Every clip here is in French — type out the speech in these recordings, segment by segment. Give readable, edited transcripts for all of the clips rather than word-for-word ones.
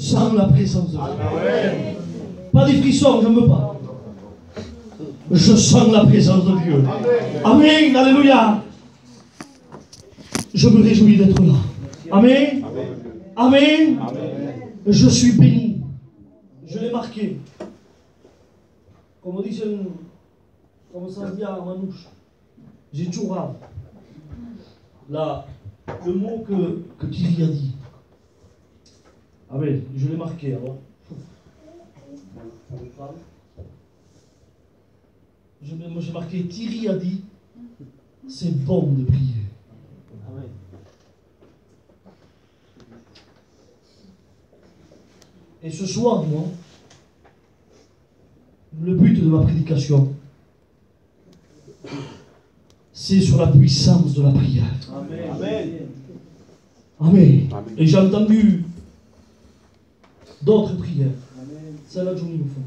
Sans la présence de Dieu. Pas des frissons, je ne veux pas. Je sens la présence de Dieu. Amen, alléluia. Je me réjouis d'être là. Amen. Amen. Je suis béni. Je l'ai marqué. Comme ça se dit à Manouche. J'ai toujours rave. Là, le mot que Thierry a dit. Amen. Je l'ai marqué alors. J'ai marqué Thierry a dit c'est bon de prier. Amen. Et ce soir, moi, le but de ma prédication, c'est sur la puissance de la prière. Amen. Amen. Amen. Amen. Et j'ai entendu d'autres prières, celle-là de Johnny Moufon,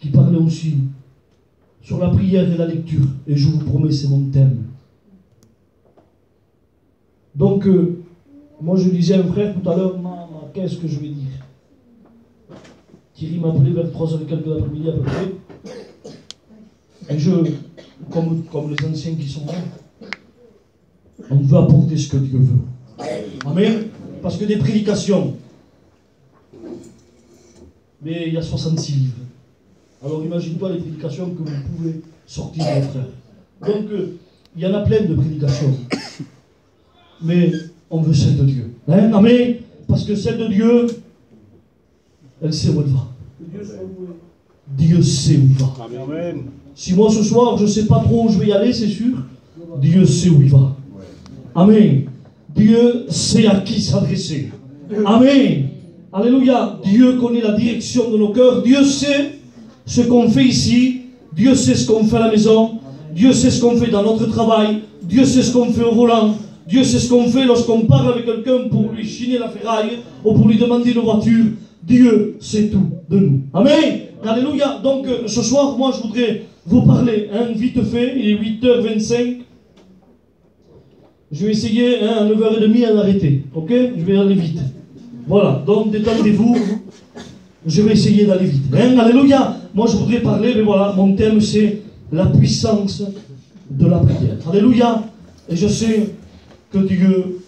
qui parlaient aussi sur la prière et la lecture. Et je vous promets, c'est mon thème. Donc, moi je disais à un frère tout à l'heure, qu'est-ce que je vais dire? Thierry m'a appelé vers 3h et quelques d'après-midi à peu près. Et comme les anciens qui sont là, on veut apporter ce que Dieu veut. Amen. Parce que des prédications, mais il y a 66 livres. Alors imagine-toi les prédications que vous pouvez sortir, mes frères. Donc, il y en a plein de prédications. Mais on veut celle de Dieu. Hein? Amen. Parce que celle de Dieu, elle sait où elle va. Dieu sait où il va. Amen. Si moi ce soir je ne sais pas trop où je vais y aller, c'est sûr, Dieu sait où il va. Amen. Dieu sait à qui s'adresser. Amen. Alléluia. Dieu connaît la direction de nos cœurs. Dieu sait ce qu'on fait ici. Dieu sait ce qu'on fait à la maison. Dieu sait ce qu'on fait dans notre travail. Dieu sait ce qu'on fait au volant. Dieu sait ce qu'on fait lorsqu'on parle avec quelqu'un pour lui chiner la ferraille ou pour lui demander une voiture. Dieu sait tout de nous. Amen. Alléluia. Donc ce soir, moi je voudrais vous parler vite fait. Il est 8h25. Je vais essayer à 9h30 à l'arrêter. Ok? Je vais aller vite. Voilà. Donc détendez-vous. Je vais essayer d'aller vite. Alléluia. Moi je voudrais parler, mais voilà, mon thème c'est la puissance de la prière. Alléluia. Et je sais que Dieu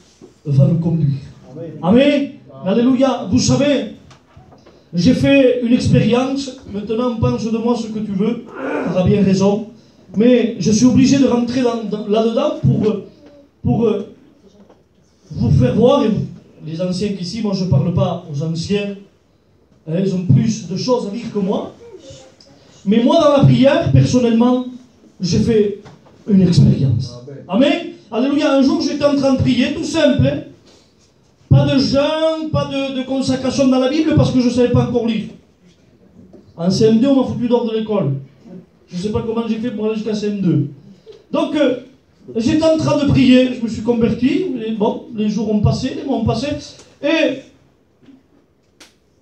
va nous conduire. Amen. Amen. Alléluia. Vous savez, j'ai fait une expérience. Maintenant, pense de moi ce que tu veux. Tu auras bien raison. Mais je suis obligé de rentrer là-dedans pour vous faire voir. Et les anciens qu'ici, moi je ne parle pas aux anciens. Ils ont plus de choses à dire que moi. Mais moi, dans la prière, personnellement, j'ai fait une expérience. Amen. Alléluia. Un jour, j'étais en train de prier, tout simple. Hein? Pas de jeûne, pas de consacration dans la Bible, parce que je ne savais pas encore lire. En CM2, on m'a foutu dehors de l'école. Je ne sais pas comment j'ai fait pour aller jusqu'à CM2. Donc, j'étais en train de prier, je me suis converti. Et bon, les jours ont passé, les mois ont passé. Et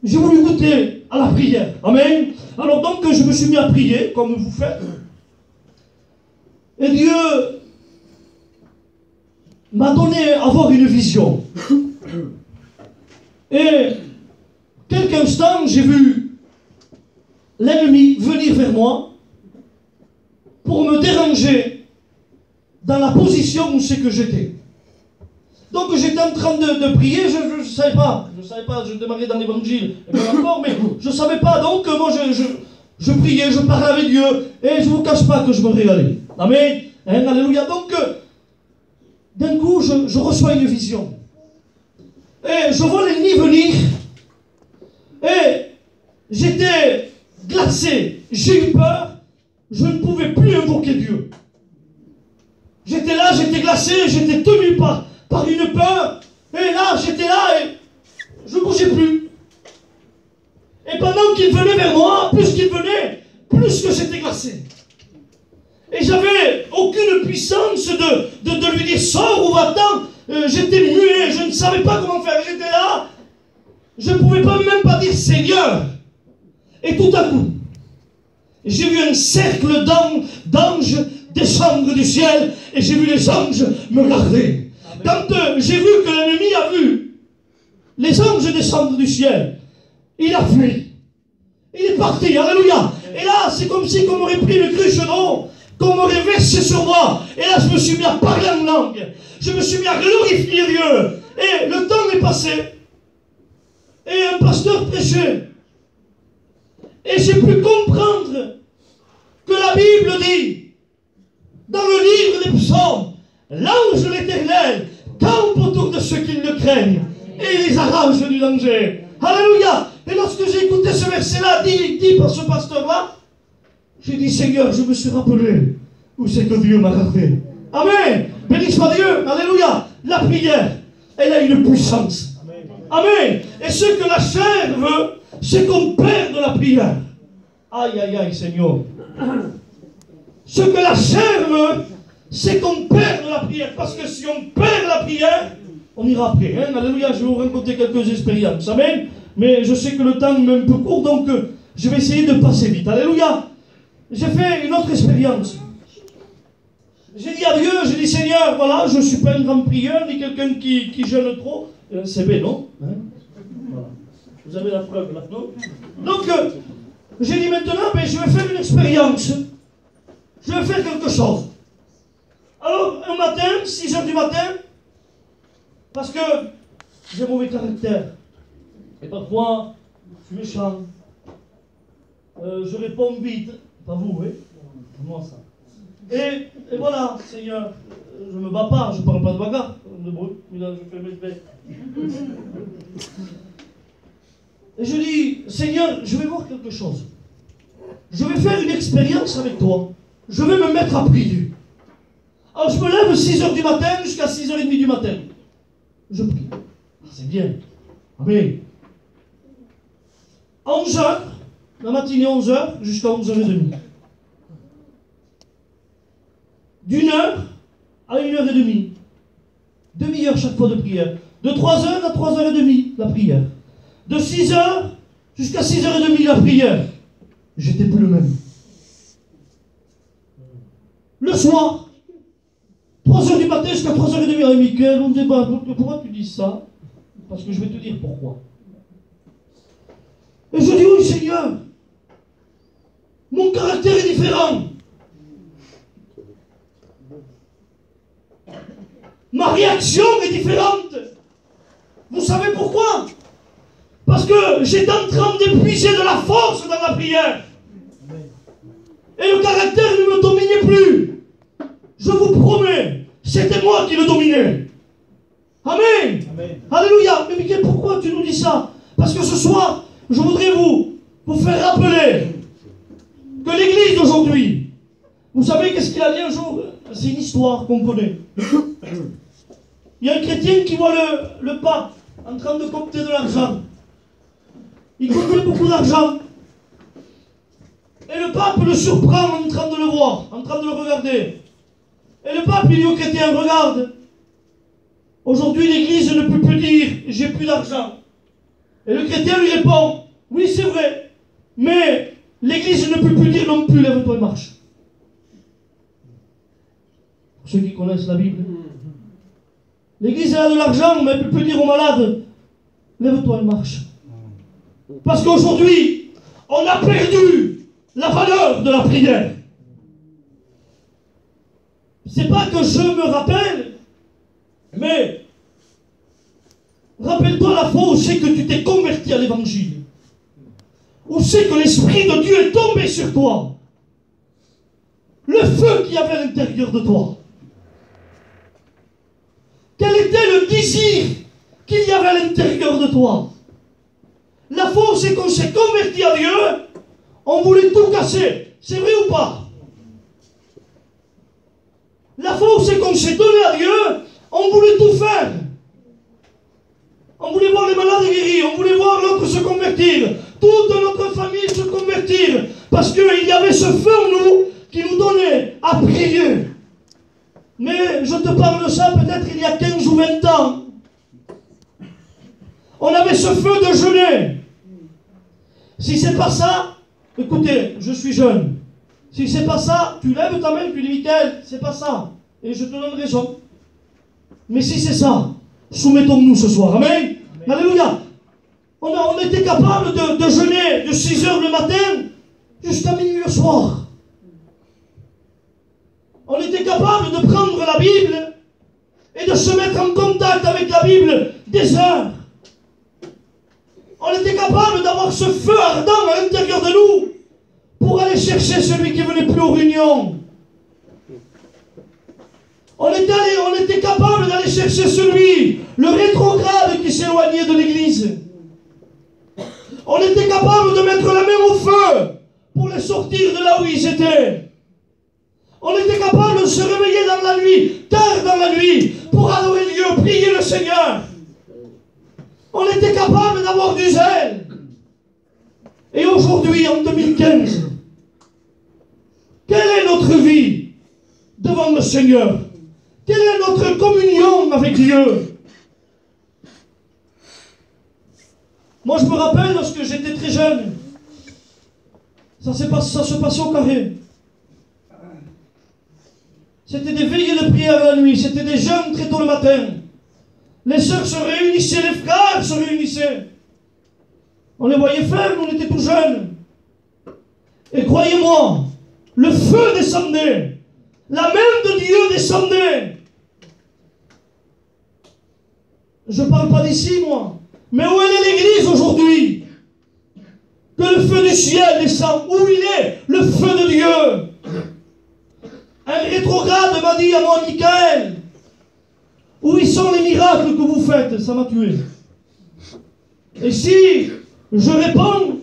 j'ai voulu goûter à la prière. Amen. Alors donc, je me suis mis à prier, comme vous faites. Et Dieu m'a donné à avoir une vision. Et quelques instants, j'ai vu l'ennemi venir vers moi pour me déranger dans la position où c'est que j'étais. Donc j'étais en train de prier, je ne savais pas, je démarrais dans l'évangile, mais je ne savais pas, donc moi je priais, je parlais avec Dieu, et je ne vous cache pas que je me régalais. Amen. Alléluia. Donc, d'un coup, je reçois une vision. Et je vois l'ennemi venir. Et j'étais glacé. J'ai eu peur. Je ne pouvais plus invoquer Dieu. J'étais là, j'étais glacé, j'étais tenu par une peur. Et là, j'étais là et je ne bougeais plus. Et pendant qu'il venait vers moi, plus qu'il venait, plus que j'étais glacé. Et j'avais aucune puissance de lui dire sors ou va-t'en. J'étais muet, je ne savais pas comment faire. J'étais là, je ne pouvais même pas dire Seigneur. Et tout à coup, j'ai vu un cercle d'anges descendre du ciel et j'ai vu les anges me garder. Quand j'ai vu que l'ennemi a vu les anges descendent du ciel. Il a fui. Il est parti, alléluia. Et là, c'est comme si on m'aurait pris le cruche d'eau, qu'on m'aurait versé sur moi. Et là, je me suis mis à parler en langue. Je me suis mis à glorifier Dieu. Et le temps est passé. Et un pasteur prêchait. Et j'ai pu comprendre que la Bible dit, dans le livre des psaumes, l'ange de l'Éternel campe autour de ceux qui le craignent et les arrange du danger. Alléluia. Et lorsque j'ai écouté ce verset-là, dit par ce pasteur-là, j'ai dit, Seigneur, je me suis rappelé où c'est que Dieu m'a gardé. Amen. Béni soit Dieu. Alléluia. La prière, elle a une puissance. Amen. Et ce que la chair veut, c'est qu'on perde la prière. Aïe, aïe, aïe, Seigneur. Ce que la chair veut, c'est qu'on perde la prière. Parce que si on perd la prière, on ira après. Hein? Alléluia, je vais vous raconter quelques expériences. Amen. Mais je sais que le temps est un peu court, donc je vais essayer de passer vite. Alléluia. J'ai fait une autre expérience. J'ai dit à Dieu, j'ai dit, Seigneur, voilà, je ne suis pas un grand prieur, ni quelqu'un qui jeûne trop. C'est bien, non hein? Voilà. Vous avez la preuve là, non? Donc, j'ai dit maintenant, mais je vais faire une expérience. Je vais faire quelque chose. Alors, un matin, 6 h du matin, parce que j'ai un mauvais caractère. Et parfois, je suis méchant. Je réponds vite. Pas vous, oui? Moi, ça. Et voilà, Seigneur, je ne me bats pas, je ne parle pas de bagarre, de bruit, mais là, je fais mes faits. Et je dis, Seigneur, je vais voir quelque chose. Je vais faire une expérience avec toi. Je vais me mettre à prier. Alors je me lève 6 h du matin jusqu'à 6 h 30 du matin. Je prie. C'est bien. Amen. 11 h, la matinée 11 h jusqu'à 11 h 30. D'1 h à 1 h 30. Demi-heure chaque fois de prière. De 3 h à 3 h 30, la prière. De 6 h jusqu'à 6 h 30, la prière. J'étais plus le même. Le soir, 3 h du matin jusqu'à 3 h 30, Michael, on débat. Pourquoi tu dis ça? Parce que je vais te dire pourquoi. Et je dis, oui Seigneur, mon caractère est différent. Ma réaction est différente. Vous savez pourquoi? Parce que j'étais en train d'épuiser de la force dans la prière. Et le caractère ne me dominait plus. Je vous promets, c'était moi qui le dominais. Amen. Amen. Alléluia. Mais Michael, pourquoi tu nous dis ça? Parce que ce soir, je voudrais vous faire rappeler que l'église d'aujourd'hui, vous savez qu'est-ce qu'il a dit un jour? C'est une histoire qu'on connaît. Il y a un chrétien qui voit le pape en train de compter de l'argent. Il comptait beaucoup d'argent. Et le pape le surprend en train de le voir, en train de le regarder. Et le pape lui dit au chrétien, regarde, aujourd'hui l'église ne peut plus dire, j'ai plus d'argent. Et le chrétien lui répond, oui c'est vrai, mais l'église ne peut plus dire non plus, lève-toi et marche. Pour ceux qui connaissent la Bible. L'église a de l'argent, mais elle ne peut plus dire aux malades, lève-toi et marche. Parce qu'aujourd'hui, on a perdu la valeur de la prière. C'est pas que je me rappelle, mais rappelle-toi la fois où c'est que tu t'es converti à l'évangile. Où c'est que l'Esprit de Dieu est tombé sur toi. Le feu qu'il y avait à l'intérieur de toi. Quel était le désir qu'il y avait à l'intérieur de toi? La fois où c'est qu'on s'est converti à Dieu, on voulait tout casser. C'est vrai ou pas? La fois où c'est qu'on s'est donné à Dieu, on voulait tout faire. On voulait voir les malades guéris, on voulait voir l'autre se convertir, toute notre famille se convertir, parce qu'il y avait ce feu en nous qui nous donnait à prier. Mais je te parle de ça peut-être il y a 15 ou 20 ans. On avait ce feu de jeûner. Si c'est pas ça, écoutez, je suis jeune. Si c'est pas ça, tu lèves ta main, tu dis Michael, c'est pas ça. Et je te donne raison. Mais si c'est ça, soumettons-nous ce soir. Amen. Amen. Alléluia. On était capable de jeûner de 6 heures le matin jusqu'à minuit le soir. On était capable de prendre la Bible et de se mettre en contact avec la Bible des heures. On était capable d'avoir ce feu ardent à l'intérieur de nous pour aller chercher celui qui venait plus aux réunions. On était capable d'aller chercher celui, le rétrograde qui s'éloignait de l'église. On était capable de mettre la main au feu pour les sortir de là où ils étaient. On était capable de se réveiller dans la nuit, tard dans la nuit, pour adorer Dieu, prier le Seigneur. On était capable d'avoir du zèle. Et aujourd'hui, en 2015, quelle est notre vie devant le Seigneur? Quelle est notre communion avec Dieu? Moi, je me rappelle lorsque j'étais très jeune, ça se passait au carré. C'était des veillées de prière la nuit, c'était des jeûnes très tôt le matin. Les sœurs se réunissaient, les frères se réunissaient. On les voyait faire, nous on était tout jeunes. Et croyez-moi, le feu descendait. La main de Dieu descendait. Je ne parle pas d'ici, moi. Mais où est l'église aujourd'hui? Que le feu du ciel descend. Où il est, le feu de Dieu? Un rétrograde m'a dit à moi, Michael, où sont les miracles que vous faites? Ça m'a tué. Et si je réponds,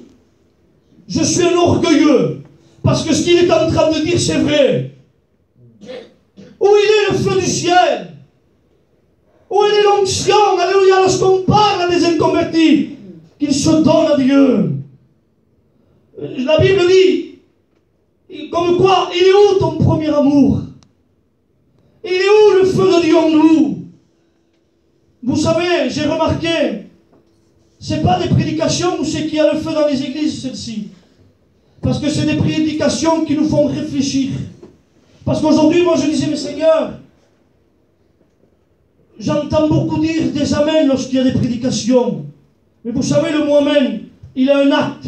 je suis un orgueilleux, parce que ce qu'il est en train de dire, c'est vrai. Où il est le feu du ciel? Où est l'onction? Alléluia, lorsqu'on parle à des inconvertis, qu'ils se donnent à Dieu. La Bible dit, comme quoi, il est où ton premier amour? Il est où le feu de Dieu en nous? Vous savez, j'ai remarqué, ce n'est pas des prédications où c'est qu'il y a le feu dans les églises, celles-ci. Parce que c'est des prédications qui nous font réfléchir. Parce qu'aujourd'hui, moi je disais, mais Seigneur, j'entends beaucoup dire des amens lorsqu'il y a des prédications. Mais vous savez, le mot amen, il a un acte.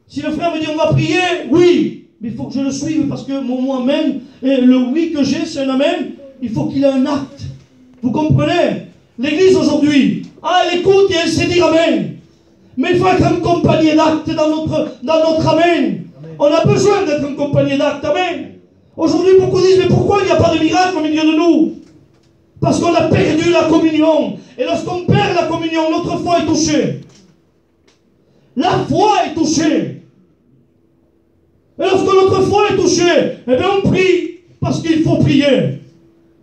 Si le frère me dit on va prier, oui, mais il faut que je le suive parce que mon mot amen, et le oui que j'ai, c'est un amen, il faut qu'il ait un acte. Vous comprenez? L'église aujourd'hui, elle écoute et elle sait dire amen. Mais il faut être accompagné d'actes dans notre amen. On a besoin d'être accompagné d'actes, amen. Aujourd'hui, beaucoup disent, mais pourquoi il n'y a pas de miracle au milieu de nous? Parce qu'on a perdu la communion. Et lorsqu'on perd la communion, notre foi est touchée. La foi est touchée. Et lorsque notre foi est touchée, eh bien on prie parce qu'il faut prier.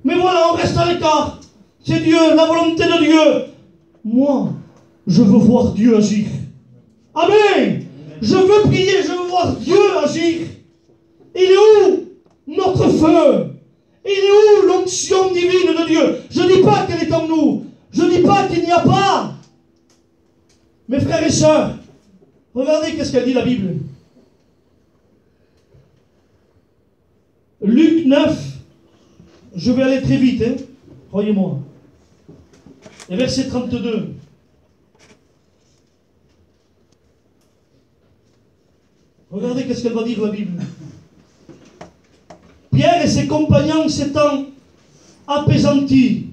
Mais voilà, on reste à l'écart. C'est Dieu, la volonté de Dieu. Moi, je veux voir Dieu agir. Amen. Je veux prier, je veux voir Dieu agir. Il est où notre feu? Il est où l'onction divine de Dieu? Je ne dis pas qu'elle est en nous. Je ne dis pas qu'il n'y a pas. Mes frères et sœurs, regardez qu'est-ce qu'elle dit la Bible. Luc 9, je vais aller très vite, hein, croyez-moi. Et verset 32. Regardez qu'est-ce qu'elle va dire la Bible. Pierre et ses compagnons s'étant apaisantis.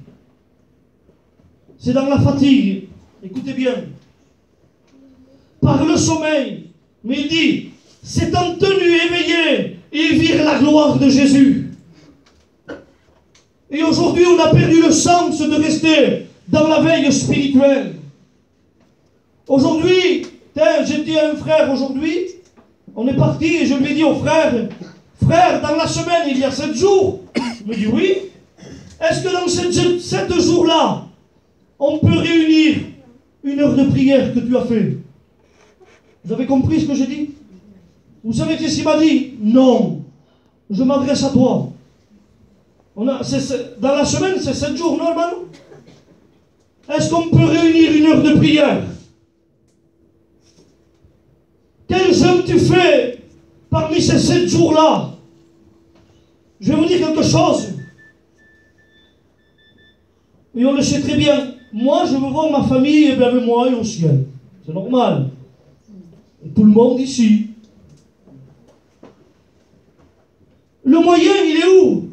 C'est dans la fatigue. Écoutez bien. Par le sommeil. Mais il dit, s'étant tenus éveillés, ils virent la gloire de Jésus. Et aujourd'hui, on a perdu le sens de rester dans la veille spirituelle. Aujourd'hui, j'ai dit à un frère aujourd'hui, on est parti et je lui ai dit au frère, frère, dans la semaine, il y a 7 jours. Il me dit oui. Est-ce que dans ces 7 jours-là, on peut réunir une heure de prière que tu as fait? Vous avez compris ce que j'ai dit? Vous savez qu'est-ce qu'il m'a dit? Non. Je m'adresse à toi. Dans la semaine, c'est 7 jours normalement. Est-ce qu'on peut réunir une heure de prière? Quel jeûne tu fais parmi ces 7 jours-là? Je vais vous dire quelque chose. Et on le sait très bien. Moi, je veux voir ma famille et bien avec moi et au ciel. C'est normal. Et tout le monde ici. Le moyen, il est où?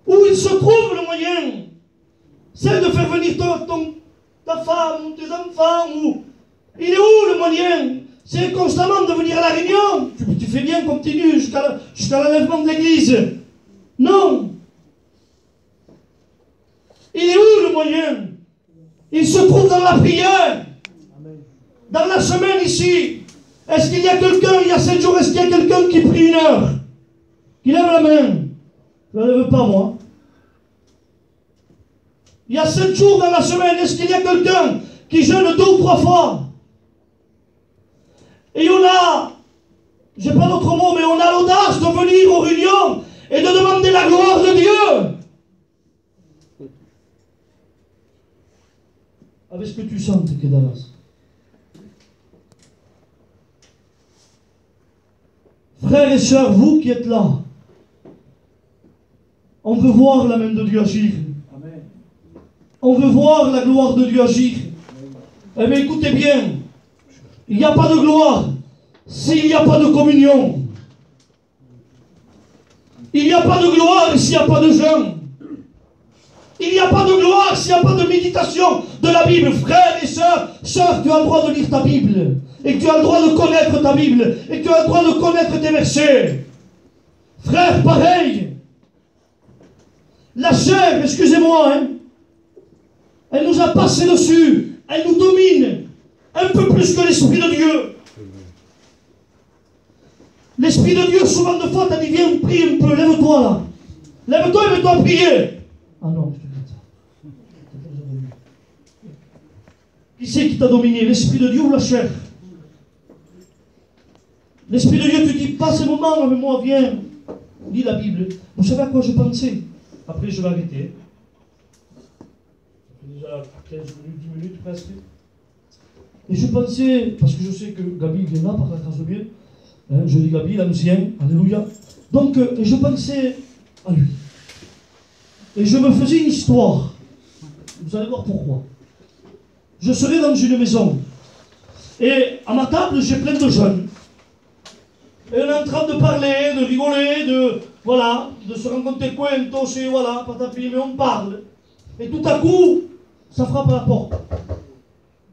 Où il se trouve le moyen? C'est de faire venir ta femme ou tes enfants. Il est où le moyen? C'est constamment de venir à la réunion. Tu fais bien, continue jusqu'à l'enlèvement de l'église. Non. Il est où le moyen? Il se trouve dans la prière. Dans la semaine ici. Est-ce qu'il y a quelqu'un, il y a 7 jours, est-ce qu'il y a quelqu'un qui prie 1 heure? Qui lève la main? Je ne la lève pas moi. Il y a 7 jours dans la semaine, est-ce qu'il y a quelqu'un qui jeûne 2 ou 3 fois? Et on a, j'ai pas d'autre mot, mais on a l'audace de venir aux réunions et de demander la gloire de Dieu. Avec ce que tu sens, Kedalas. Frères et sœurs, vous qui êtes là, on veut voir la main de Dieu agir. Amen. On veut voir la gloire de Dieu agir. Eh bien, écoutez bien, il n'y a pas de gloire s'il n'y a pas de communion. Il n'y a pas de gloire s'il n'y a pas de jeûne. Il n'y a pas de gloire s'il n'y a pas de méditation de la Bible. Frères et sœurs, tu as le droit de lire ta Bible. Et tu as le droit de connaître ta Bible. Et tu as le droit de connaître tes versets. Frère, pareil. La chair, excusez-moi, hein, elle nous a passé dessus. Elle nous domine. Un peu plus que l'Esprit de Dieu. L'Esprit de Dieu, souvent de fois, t'a dit, viens, prie un peu, lève-toi là. Lève-toi et mets-toi à prier. Ah non, je te dis ça. Qui c'est qui t'a dominé, l'Esprit de Dieu ou la chair? L'Esprit de Dieu te dit, passe un moment avec moi, viens. Lis la Bible. Vous savez à quoi je pensais? Après, je vais arrêter. Ça fait déjà 15 minutes, 10 minutes presque. Et je pensais, parce que je sais que Gabi vient là par la grâce de Dieu, hein, je dis Gabi, l'ancien, alléluia. Donc, et je pensais à lui. Et je me faisais une histoire. Vous allez voir pourquoi. Je serai dans une maison. Et à ma table, j'ai plein de jeunes. Et on est en train de parler, de rigoler, de se rencontrer cuentos, et voilà, patapi, mais on parle. Et tout à coup, ça frappe à la porte.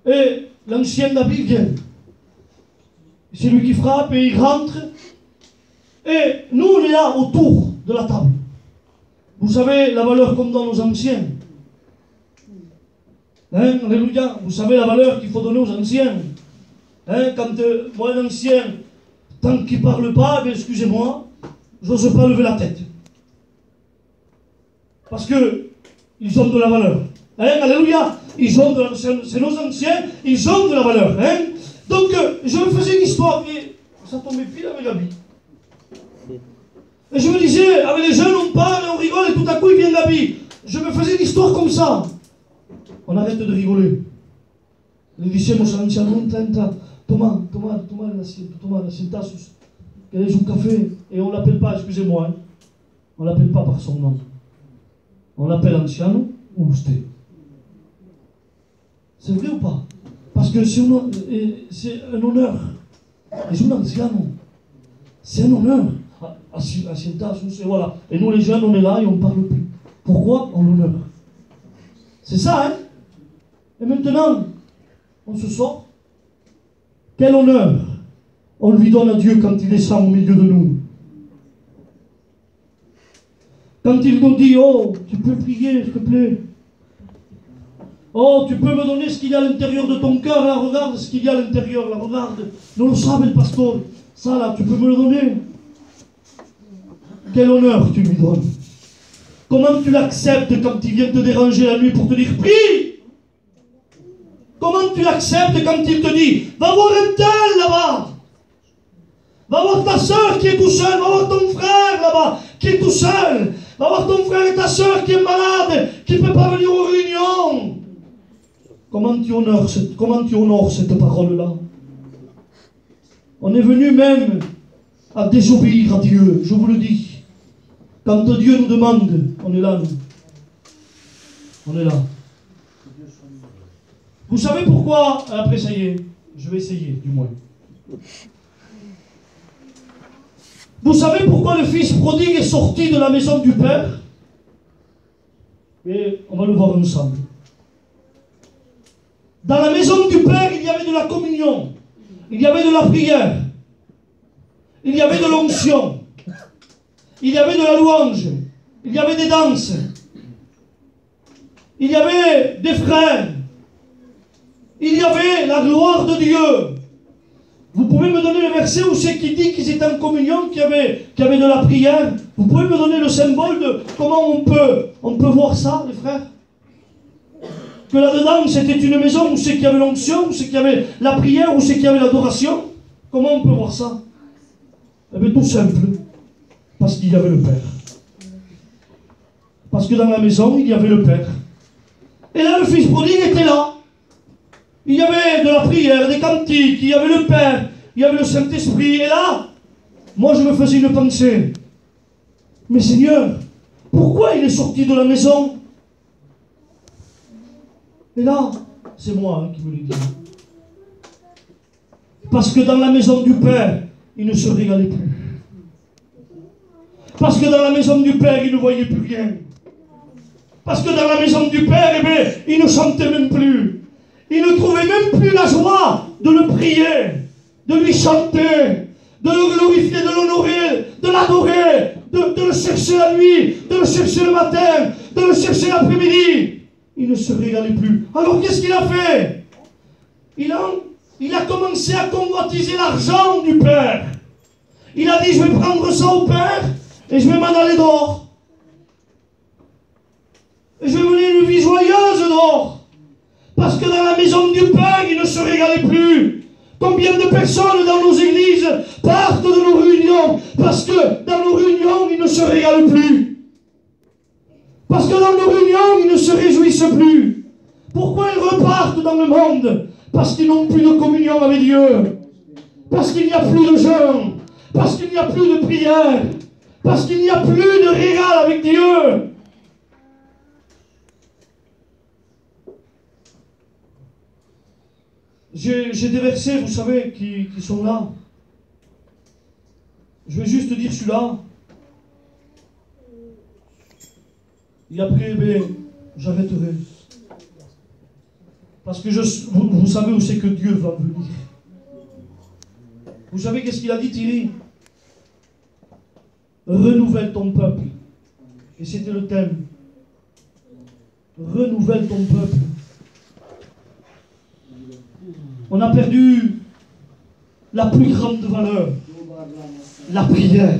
Et l'ancien David vient. C'est lui qui frappe et il rentre. Et nous, on est là autour de la table. Vous savez la valeur qu'on donne aux anciens. Hein, alléluia. Vous savez la valeur qu'il faut donner aux anciens. Hein, quand moi, l'ancien, tant qu'il ne parle pas, ben, excusez-moi, je n'ose pas lever la tête. Parce qu'ils ont de la valeur. Hein, alléluia. C'est nos anciens, ils ont de la valeur. Hein? Donc, je me faisais une histoire, et ça tombait pile avec Gabi. Et je me disais, avec les jeunes, on parle, on rigole, et tout à coup, il vient Gabi. Je me faisais une histoire comme ça. On arrête de rigoler. Le dicemos all'anciano, Thomas, la sentasus, qu'elle est un café, et on ne l'appelle pas, excusez-moi, hein. On ne l'appelle pas par son nom. On l'appelle anciano ou usted. C'est vrai ou pas? Parce que c'est un honneur. Et un anciano. C'est un honneur. Et voilà. Et nous les jeunes, on est là et on ne parle plus. Pourquoi? En l'honneur. C'est ça, hein? Et maintenant, on se sort. Quel honneur on lui donne à Dieu quand il descend au milieu de nous. Quand il nous dit, oh, tu peux prier, s'il te plaît. Oh, tu peux me donner ce qu'il y a à l'intérieur de ton cœur, là, regarde ce qu'il y a à l'intérieur, là, regarde. Non lo sabe le pasteur. Ça, là, tu peux me le donner. Quel honneur tu lui donnes. Comment tu l'acceptes quand il vient te déranger la nuit pour te dire, prie. Comment tu l'acceptes quand il te dit, va voir un tel là-bas. Va voir ta soeur qui est tout seul, va voir ton frère là-bas qui est tout seul. Va voir ton frère et ta soeur qui est malade, qui ne peut pas venir aux réunions. Comment tu honores cette parole-là? On est venu même à désobéir à Dieu, je vous le dis. Quand Dieu nous demande, on est là, nous. On est là. Vous savez pourquoi, après ça y est, je vais essayer du moins. Vous savez pourquoi le fils prodigue est sorti de la maison du Père? Et on va le voir ensemble. Dans la maison du Père, il y avait de la communion, il y avait de la prière, il y avait de l'onction, il y avait de la louange, il y avait des danses, il y avait des frères, il y avait la gloire de Dieu. Vous pouvez me donner le verset où c'est qui dit qu'ils étaient en communion, qu'il y avait de la prière? Vous pouvez me donner le symbole de comment on peut voir ça, les frères? Que là-dedans, c'était une maison où c'est qu'il y avait l'onction, où c'est qu'il y avait la prière, où c'est qu'il y avait l'adoration. Comment on peut voir ça? Eh bien, tout simple. Parce qu'il y avait le Père. Parce que dans la maison, il y avait le Père. Et là, le fils prodigue était là. Il y avait de la prière, des cantiques, il y avait le Père, il y avait le Saint-Esprit. Et là, moi je me faisais une pensée. Mais Seigneur, pourquoi il est sorti de la maison? Et là, c'est moi qui me l'ai dit. Parce que dans la maison du Père, il ne se régalait plus. Parce que dans la maison du Père, il ne voyait plus rien. Parce que dans la maison du Père, eh bien, il ne chantait même plus. Il ne trouvait même plus la joie de le prier, de lui chanter, de le glorifier, de l'honorer, de l'adorer, de le chercher la nuit, de le chercher le matin, de le chercher l'après-midi. Il ne se régalait plus. Alors qu'est-ce qu'il a fait? Il a commencé à convoitiser l'argent du Père. Il a dit, je vais prendre ça au Père et je vais m'en aller dehors. Et je vais mener une vie joyeuse dehors. Parce que dans la maison du Père, il ne se régalait plus. Combien de personnes dans nos églises partent de nos réunions parce que dans nos réunions, ils ne se régalent plus. Parce que dans nos réunions, ils ne se réjouissent plus. Pourquoi ils repartent dans le monde? Parce qu'ils n'ont plus de communion avec Dieu. Parce qu'il n'y a plus de jeûne. Parce qu'il n'y a plus de prière. Parce qu'il n'y a plus de régal avec Dieu. J'ai des versets, vous savez, qui sont là. Je vais juste dire celui-là. Et après, j'arrêterai. Parce que vous savez où c'est que Dieu va venir. Vous savez qu'est-ce qu'il a dit, Thierry? Renouvelle ton peuple. Et c'était le thème. Renouvelle ton peuple. On a perdu la plus grande valeur. La prière.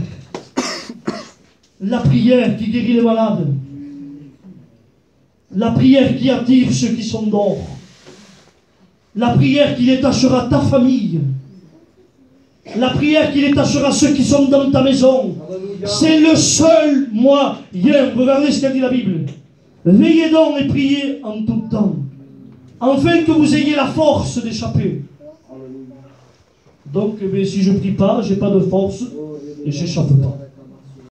La prière qui guérit les malades. La prière qui attire ceux qui sont d'or. La prière qui détachera ta famille. La prière qui détachera ceux qui sont dans ta maison. C'est le seul moyen. Regardez ce qu'a dit la Bible. Veillez donc et priez en tout temps, afin que vous ayez la force d'échapper. Donc, si je ne prie pas, je n'ai pas de force et je n'échappe pas.